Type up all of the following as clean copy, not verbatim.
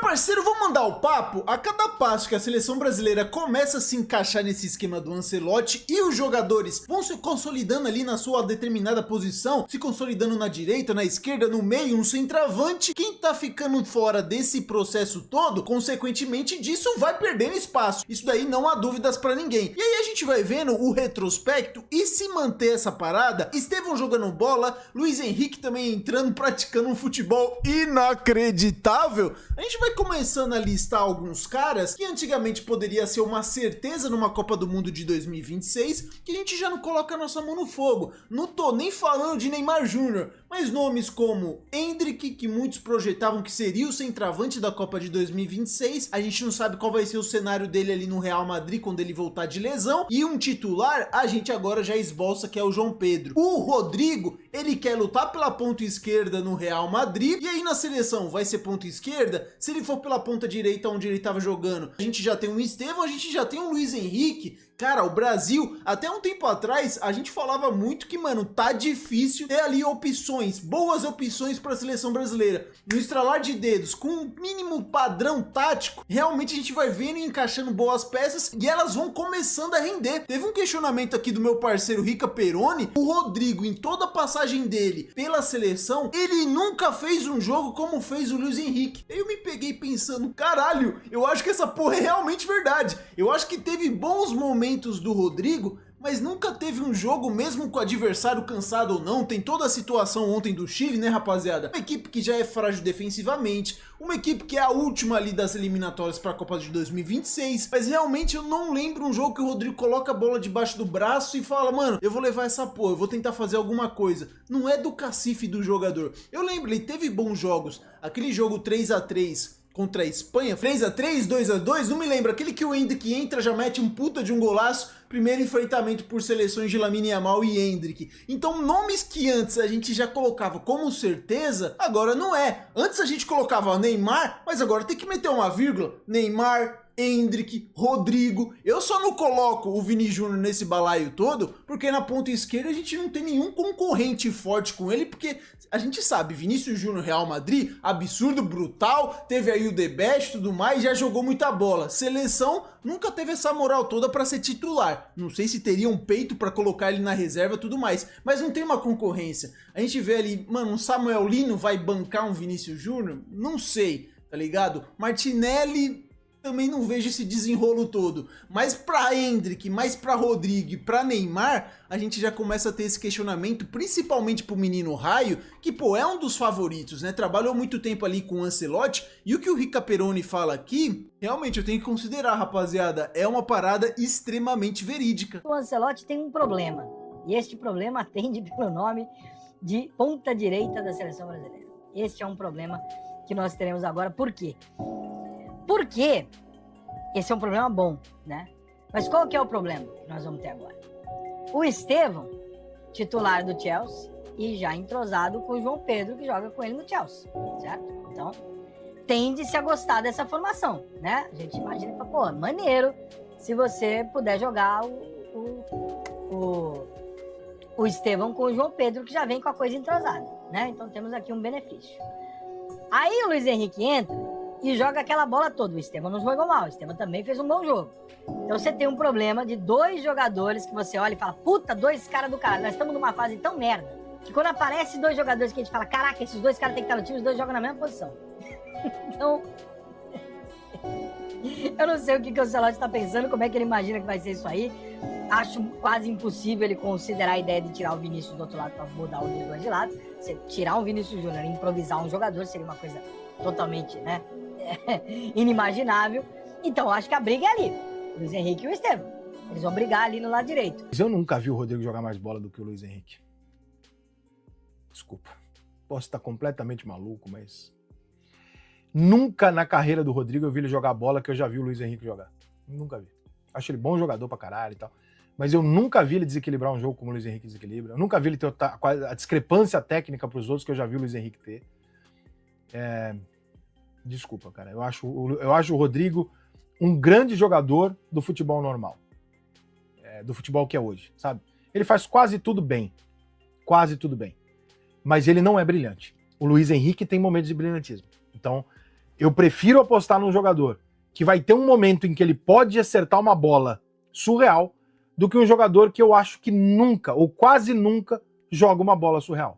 parceiro, vamos mandar o papo? A cada passo que a seleção brasileira começa a se encaixar nesse esquema do Ancelotti e os jogadores vão se consolidando ali na sua determinada posição, se consolidando na direita, na esquerda, no meio, um centroavante, quem tá ficando fora desse processo todo, consequentemente disso, vai perdendo espaço. Isso daí não há dúvidas pra ninguém. E aí a gente vai vendo o retrospecto e se manter essa parada, Estevão jogando bola, Luiz Henrique também entrando, praticando um futebol inacreditável, a gente vai começando a listar alguns caras que antigamente poderia ser uma certeza numa Copa do Mundo de 2026, que a gente já não coloca a nossa mão no fogo. Não tô nem falando de Neymar Júnior, mas nomes como Endrick, que muitos projetavam que seria o centroavante da Copa de 2026, a gente não sabe qual vai ser o cenário dele ali no Real Madrid quando ele voltar de lesão, e um titular a gente agora já esboça que é o João Pedro. O Rodrigo, ele quer lutar pela ponta esquerda no Real Madrid, e aí na seleção vai ser ponta esquerda. Se ele for pela ponta direita onde ele estava jogando, a gente já tem um Estevão, a gente já tem um Luiz Henrique. Cara, o Brasil, até um tempo atrás, a gente falava muito que, mano, tá difícil ter ali opções, boas opções para a seleção brasileira. No estralar de dedos, com um mínimo padrão tático, realmente a gente vai vendo e encaixando boas peças e elas vão começando a render. Teve um questionamento aqui do meu parceiro Rica Peroni, o Rodrigo, em toda a passagem dele pela seleção, ele nunca fez um jogo como fez o Luiz Henrique. Eu me peguei pensando, caralho, eu acho que essa porra é realmente verdade. Eu acho que teve bons momentos do Rodrigo, mas nunca teve um jogo, mesmo com o adversário cansado ou não. Tem toda a situação ontem do Chile, né, rapaziada? Uma equipe que já é frágil defensivamente, uma equipe que é a última ali das eliminatórias para a Copa de 2026, mas realmente eu não lembro um jogo que o Rodrigo coloca a bola debaixo do braço e fala, mano, eu vou levar essa porra, eu vou tentar fazer alguma coisa. Não é do cacife do jogador. Eu lembro, ele teve bons jogos, aquele jogo 3-3 contra a Espanha, 3-3, 2-2, não me lembro, aquele que o Endrick entra, já mete um puta de um golaço, primeiro enfrentamento por seleções de Lamine Yamal e Endrick. Então nomes que antes a gente já colocava como certeza, agora não é. Antes a gente colocava Neymar, mas agora tem que meter uma vírgula, Neymar, Endrick, Rodrigo. Eu só não coloco o Vini Júnior nesse balaio todo, porque na ponta esquerda a gente não tem nenhum concorrente forte com ele, porque a gente sabe, Vinícius Júnior, Real Madrid, absurdo, brutal, teve aí o The Best e tudo mais, já jogou muita bola. Seleção nunca teve essa moral toda pra ser titular. Não sei se teria um peito pra colocar ele na reserva e tudo mais, mas não tem uma concorrência. A gente vê ali, mano, um Samuel Lino vai bancar um Vinícius Júnior? Não sei, tá ligado? Martinelli, também não vejo esse desenrolo todo, mas pra Endrick, mais pra Rodrigo e pra Neymar, a gente já começa a ter esse questionamento, principalmente pro menino Raio, que pô, é um dos favoritos, né, trabalhou muito tempo ali com o Ancelotti, e o que o Rica Peroni fala aqui, realmente eu tenho que considerar, rapaziada, é uma parada extremamente verídica. O Ancelotti tem um problema, e este problema atende pelo nome de ponta direita da seleção brasileira. Este é um problema que nós teremos agora, por quê? Porque esse é um problema bom, né? Mas qual que é o problema que nós vamos ter agora? O Estevão, titular do Chelsea, e já entrosado com o João Pedro, que joga com ele no Chelsea, certo? Então, tende-se a gostar dessa formação, né? A gente imagina que, pô, maneiro se você puder jogar o Estevão com o João Pedro, que já vem com a coisa entrosada, né? Então, temos aqui um benefício. Aí o Luiz Henrique entra e joga aquela bola toda. O Estevão não jogou mal, o Estevão também fez um bom jogo. Então você tem um problema de dois jogadores que você olha e fala, puta, dois caras do caralho, nós estamos numa fase tão merda, que quando aparece dois jogadores que a gente fala, caraca, esses dois caras têm que estar no time, os dois jogam na mesma posição. Então, eu não sei o que o Ancelotti está pensando, como é que ele imagina que vai ser isso aí. Acho quase impossível ele considerar a ideia de tirar o Vinícius do outro lado para mudar o dois de lado. Você tirar um Vinícius Júnior e improvisar um jogador seria uma coisa totalmente, né, inimaginável. Então, acho que a briga é ali. O Luiz Henrique e o Estevão. Eles vão brigar ali no lado direito. Mas eu nunca vi o Rodrigo jogar mais bola do que o Luiz Henrique. Desculpa. Posso estar completamente maluco, mas... Nunca na carreira do Rodrigo eu vi ele jogar bola que eu já vi o Luiz Henrique jogar. Nunca vi. Acho ele bom jogador pra caralho e tal. Mas eu nunca vi ele desequilibrar um jogo como o Luiz Henrique desequilibra. Eu nunca vi ele ter a discrepância técnica pros outros que eu já vi o Luiz Henrique ter. Desculpa, cara. Eu acho o Rodrigo um grande jogador do futebol normal. Do futebol que é hoje, sabe? Ele faz quase tudo bem. Quase tudo bem. Mas ele não é brilhante. O Luiz Henrique tem momentos de brilhantismo. Então, Eu prefiro apostar num jogador que vai ter um momento em que ele pode acertar uma bola surreal do que um jogador que eu acho que nunca, ou quase nunca, joga uma bola surreal.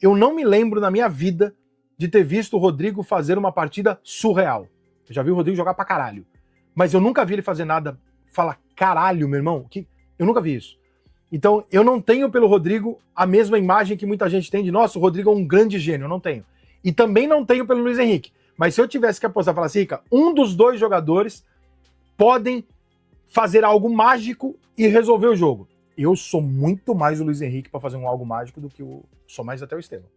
Eu não me lembro na minha vida de ter visto o Rodrigo fazer uma partida surreal. Eu já vi o Rodrigo jogar pra caralho. Mas eu nunca vi ele fazer nada, falar, caralho, meu irmão, eu nunca vi isso. Então, eu não tenho pelo Rodrigo a mesma imagem que muita gente tem de, nossa, o Rodrigo é um grande gênio, eu não tenho. E também não tenho pelo Luiz Henrique. Mas se eu tivesse que apostar, falar assim, Rica, um dos dois jogadores podem fazer algo mágico e resolver o jogo. Eu sou muito mais o Luiz Henrique pra fazer um algo mágico do que sou mais até o Estevão.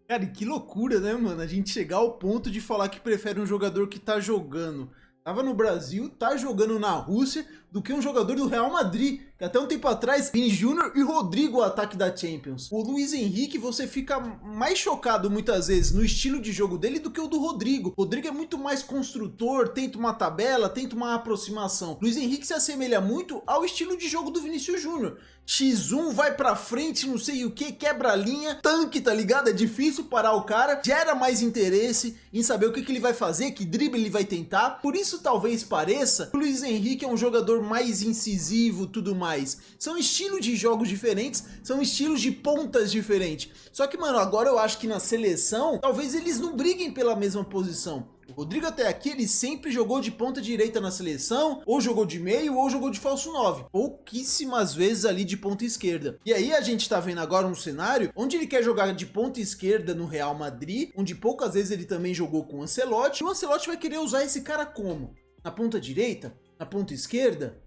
Cara, e que loucura, né, mano? A gente chegar ao ponto de falar que prefere um jogador que tá jogando, tava no Brasil, tá jogando na Rússia, do que um jogador do Real Madrid, que até um tempo atrás, Vini Júnior e Rodrigo, o ataque da Champions. O Luiz Henrique, você fica mais chocado muitas vezes no estilo de jogo dele do que o do Rodrigo. O Rodrigo é muito mais construtor, tenta uma tabela, tenta uma aproximação. Luiz Henrique se assemelha muito ao estilo de jogo do Vinícius Júnior. X1, vai pra frente, não sei o que, quebra a linha, tanque, tá ligado? É difícil parar o cara, gera mais interesse em saber o que ele vai fazer, que drible ele vai tentar. Por isso talvez pareça que o Luiz Henrique é um jogador mais incisivo, tudo mais. São estilos de jogos diferentes, são estilos de pontas diferentes. Só que, mano, agora eu acho que na seleção, talvez eles não briguem pela mesma posição. O Rodrigo até aqui, ele sempre jogou de ponta direita na seleção, ou jogou de meio, ou jogou de falso 9. Pouquíssimas vezes ali de ponta esquerda. E aí a gente tá vendo agora um cenário onde ele quer jogar de ponta esquerda no Real Madrid, onde poucas vezes ele também jogou com o Ancelotti. E o Ancelotti vai querer usar esse cara como? Na ponta direita? Na ponta esquerda?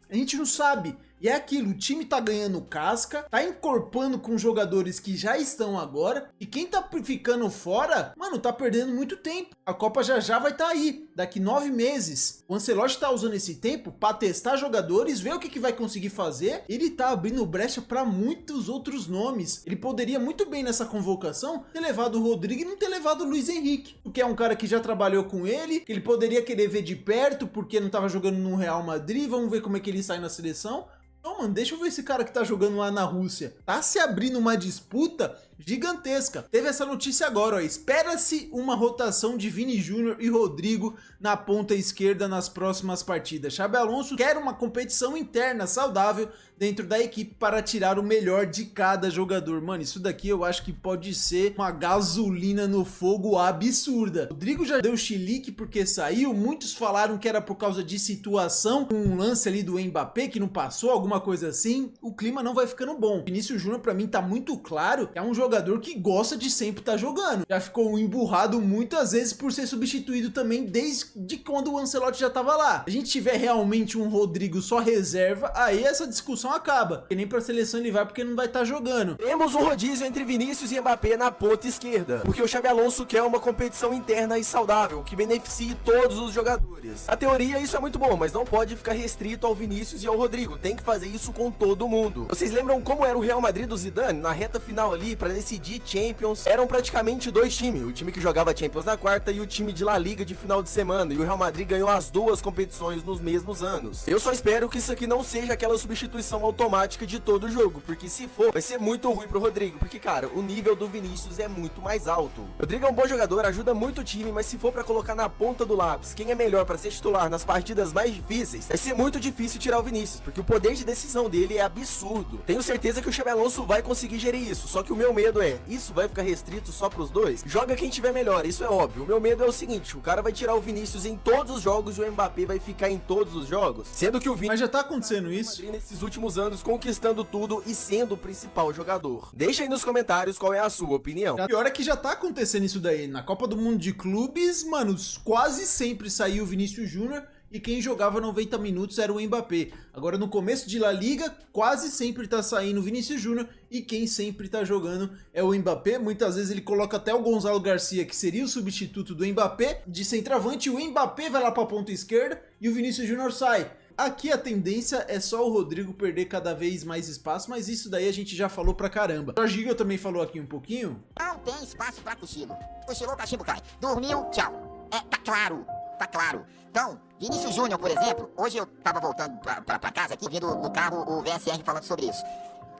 A gente não sabe. E é aquilo, o time tá ganhando casca, tá encorpando com jogadores que já estão agora, e quem tá ficando fora, mano, tá perdendo muito tempo. A Copa já vai tá aí, daqui 9 meses. O Ancelotti tá usando esse tempo pra testar jogadores, ver o que vai conseguir fazer. Ele tá abrindo brecha pra muitos outros nomes. Ele poderia muito bem nessa convocação ter levado o Rodrigo e não ter levado o Luiz Henrique, porque é um cara que já trabalhou com ele, que ele poderia querer ver de perto, porque não tava jogando no Real Madrid, vamos ver como é que ele sai na seleção. Não, mano, deixa eu ver esse cara que tá jogando lá na Rússia. Tá se abrindo uma disputa gigantesca. Teve essa notícia agora, ó. Espera-se uma rotação de Vini Júnior e Rodrigo na ponta esquerda nas próximas partidas. Xabi Alonso quer uma competição interna saudável dentro da equipe para tirar o melhor de cada jogador. Mano, isso daqui eu acho que pode ser uma gasolina no fogo absurda. Rodrigo já deu chilique porque saiu. Muitos falaram que era por causa de situação, um lance ali do Mbappé que não passou, alguma coisa assim. O clima não vai ficando bom. Vinícius Júnior, pra mim, tá muito claro que é um jogador que gosta de sempre estar jogando. Já ficou emburrado muitas vezes por ser substituído também desde quando o Ancelotti já tava lá. Se a gente tiver realmente um Rodrigo só reserva, aí essa discussão acaba. E nem pra seleção ele vai porque não vai estar jogando. Temos um rodízio entre Vinícius e Mbappé na ponta esquerda, porque o Xabi Alonso quer uma competição interna e saudável, que beneficie todos os jogadores. A teoria isso é muito bom, mas não pode ficar restrito ao Vinícius e ao Rodrigo. Tem que fazer isso com todo mundo. Vocês lembram como era o Real Madrid do Zidane? Na reta final ali, pra decidir Champions, eram praticamente dois times. O time que jogava Champions na quarta e o time de La Liga de final de semana. E o Real Madrid ganhou as duas competições nos mesmos anos. Eu só espero que isso aqui não seja aquela substituição automática de todo jogo, porque se for, vai ser muito ruim pro Rodrigo, porque, cara, o nível do Vinícius é muito mais alto. O Rodrigo é um bom jogador, ajuda muito o time, mas se for pra colocar na ponta do lápis quem é melhor pra ser titular nas partidas mais difíceis, vai ser muito difícil tirar o Vinícius, porque o poder de decisão dele é absurdo. Tenho certeza que o Xabi Alonso vai conseguir gerir isso, só que o meu medo é, isso vai ficar restrito só pros dois? Joga quem tiver melhor, isso é óbvio. O meu medo é o seguinte, o cara vai tirar o Vinícius em todos os jogos e o Mbappé vai ficar em todos os jogos, sendo que o Vinícius... Mas já tá acontecendo isso. Nesses últimos anos, conquistando tudo e sendo o principal jogador. Deixa aí nos comentários qual é a sua opinião. O pior é que já tá acontecendo isso daí. Na Copa do Mundo de Clubes, mano, quase sempre saiu o Vinícius Júnior e quem jogava 90 minutos era o Mbappé. Agora no começo de La Liga, quase sempre tá saindo o Vinícius Júnior e quem sempre tá jogando é o Mbappé. Muitas vezes ele coloca até o Gonzalo Garcia, que seria o substituto do Mbappé, de centroavante. O Mbappé vai lá pra ponta esquerda e o Vinícius Júnior sai. Aqui a tendência é só o Rodrigo perder cada vez mais espaço, mas isso daí a gente já falou pra caramba. O Jorginho também falou aqui um pouquinho. Não tem espaço pra cochilo. Cochilou, cachimbo cai. Dormiu, tchau. Tá claro, tá claro. Então, Vinícius Júnior, por exemplo, hoje eu tava voltando pra casa aqui, vindo no carro o VSR falando sobre isso.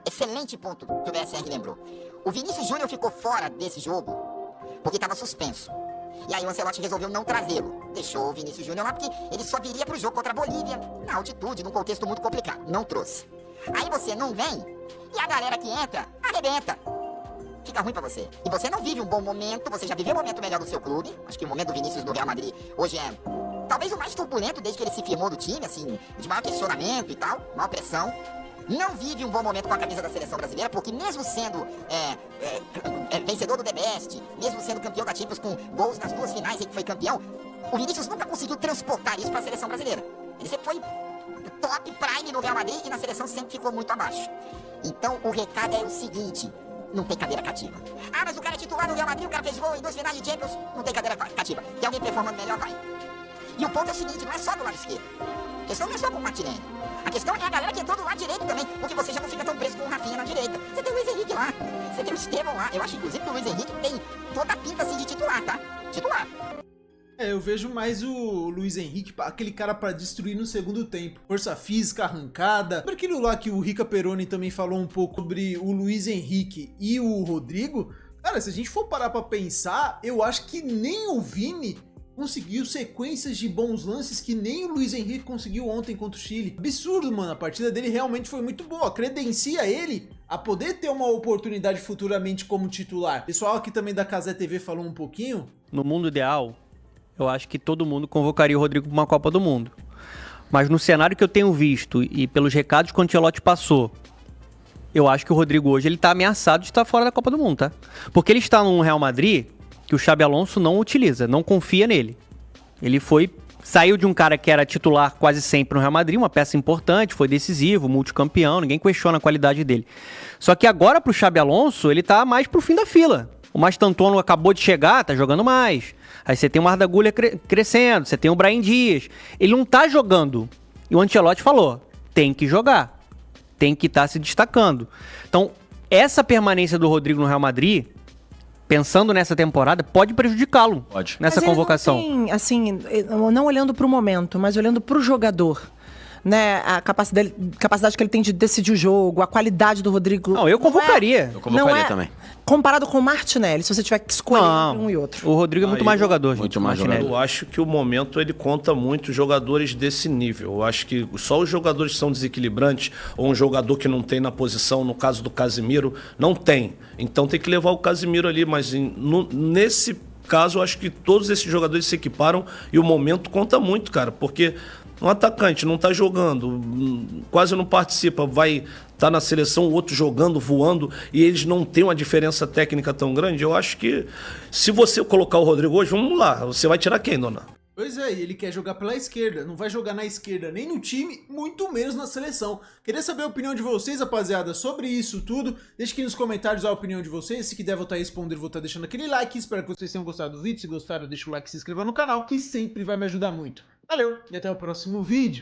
Excelente ponto que o VSR lembrou. O Vinícius Júnior ficou fora desse jogo porque tava suspenso. E aí o Ancelotti resolveu não trazê-lo. Deixou o Vinícius Júnior lá porque ele só viria pro jogo contra a Bolívia, na altitude, num contexto muito complicado. Não trouxe. Aí você não vem e a galera que entra, arrebenta. Fica ruim pra você. E você não vive um bom momento, você já viveu um momento melhor do seu clube. Acho que o momento do Vinícius no Real Madrid hoje é talvez o mais turbulento desde que ele se firmou no time, assim, de maior questionamento e tal, maior pressão. Não vive um bom momento com a camisa da seleção brasileira, porque mesmo sendo vencedor do The Best, mesmo sendo campeão da Champions com gols nas 2 finais em que foi campeão, o Vinícius nunca conseguiu transportar isso para a seleção brasileira. Ele sempre foi top prime no Real Madrid e na seleção sempre ficou muito abaixo. Então o recado é o seguinte: não tem cadeira cativa. Ah, mas o cara é titular no Real Madrid, o cara fez gol em 2 finais de Champions, não tem cadeira cativa. Tem alguém performando melhor, vai. E o ponto é o seguinte, não é só do lado esquerdo. A questão não é só com o Martinelli. A questão é a galera que entrou do lado direito também, porque você já não fica tão preso com o Rafinha na direita. Você tem o Luiz Henrique lá, você tem o Estevão lá. Eu acho, inclusive, que o Luiz Henrique tem toda a pinta, assim, de titular, tá? Titular. Eu vejo mais o Luiz Henrique, aquele cara pra destruir no segundo tempo. Força física, arrancada. Lembra aquilo lá que o Rica Peroni também falou um pouco sobre o Luiz Henrique e o Rodrigo? Cara, se a gente for parar pra pensar, eu acho que nem o Vini conseguiu sequências de bons lances que nem o Luiz Henrique conseguiu ontem contra o Chile. Absurdo, mano. A partida dele realmente foi muito boa. Credencia ele a poder ter uma oportunidade futuramente como titular. O pessoal aqui também da Cazé TV falou um pouquinho. No mundo ideal, eu acho que todo mundo convocaria o Rodrigo para uma Copa do Mundo. Mas no cenário que eu tenho visto e pelos recados que o Ancelotti passou, eu acho que o Rodrigo hoje ele tá ameaçado de estar fora da Copa do Mundo, tá? Porque ele está no Real Madrid que o Xabi Alonso não utiliza, não confia nele. Ele saiu de um cara que era titular quase sempre no Real Madrid, uma peça importante, foi decisivo, multicampeão, ninguém questiona a qualidade dele. Só que agora pro Xabi Alonso, ele tá mais pro fim da fila. O Mastantuono acabou de chegar, tá jogando mais. Aí você tem o Arda Güler crescendo, você tem o Brahim Dias. Ele não tá jogando. E o Ancelotti falou, tem que jogar. Tem que estar se destacando. Então, essa permanência do Rodrigo no Real Madrid, pensando nessa temporada, pode prejudicá-lo nessa convocação. Não tem, assim, não olhando para o momento, mas olhando para o jogador. Né, a capacidade que ele tem de decidir o jogo, a qualidade do Rodrigo. Não, eu convocaria. Eu convocaria também. Comparado com o Martinelli, se você tiver que escolher entre um e outro. O Rodrigo é muito mais jogador, gente. Muito mais Martinelli. Eu acho que o momento ele conta muito jogadores desse nível. Eu acho que só os jogadores que são desequilibrantes, ou um jogador que não tem na posição, no caso do Casemiro, não tem. Então tem que levar o Casemiro ali, mas nesse caso eu acho que todos esses jogadores se equiparam e o momento conta muito, cara, porque um atacante não tá jogando, quase não participa, vai tá na seleção, o outro jogando, voando, e eles não têm uma diferença técnica tão grande. Eu acho que se você colocar o Rodrigo hoje, vamos lá, você vai tirar quem, dona? Pois é, e ele quer jogar pela esquerda, não vai jogar na esquerda nem no time, muito menos na seleção. Queria saber a opinião de vocês, rapaziada, sobre isso tudo. Deixe aqui nos comentários a opinião de vocês, se quiser voltar a responder, vou estar deixando aquele like. Espero que vocês tenham gostado do vídeo, se gostaram deixa o like e se inscreva no canal, que sempre vai me ajudar muito. Valeu, e até o próximo vídeo.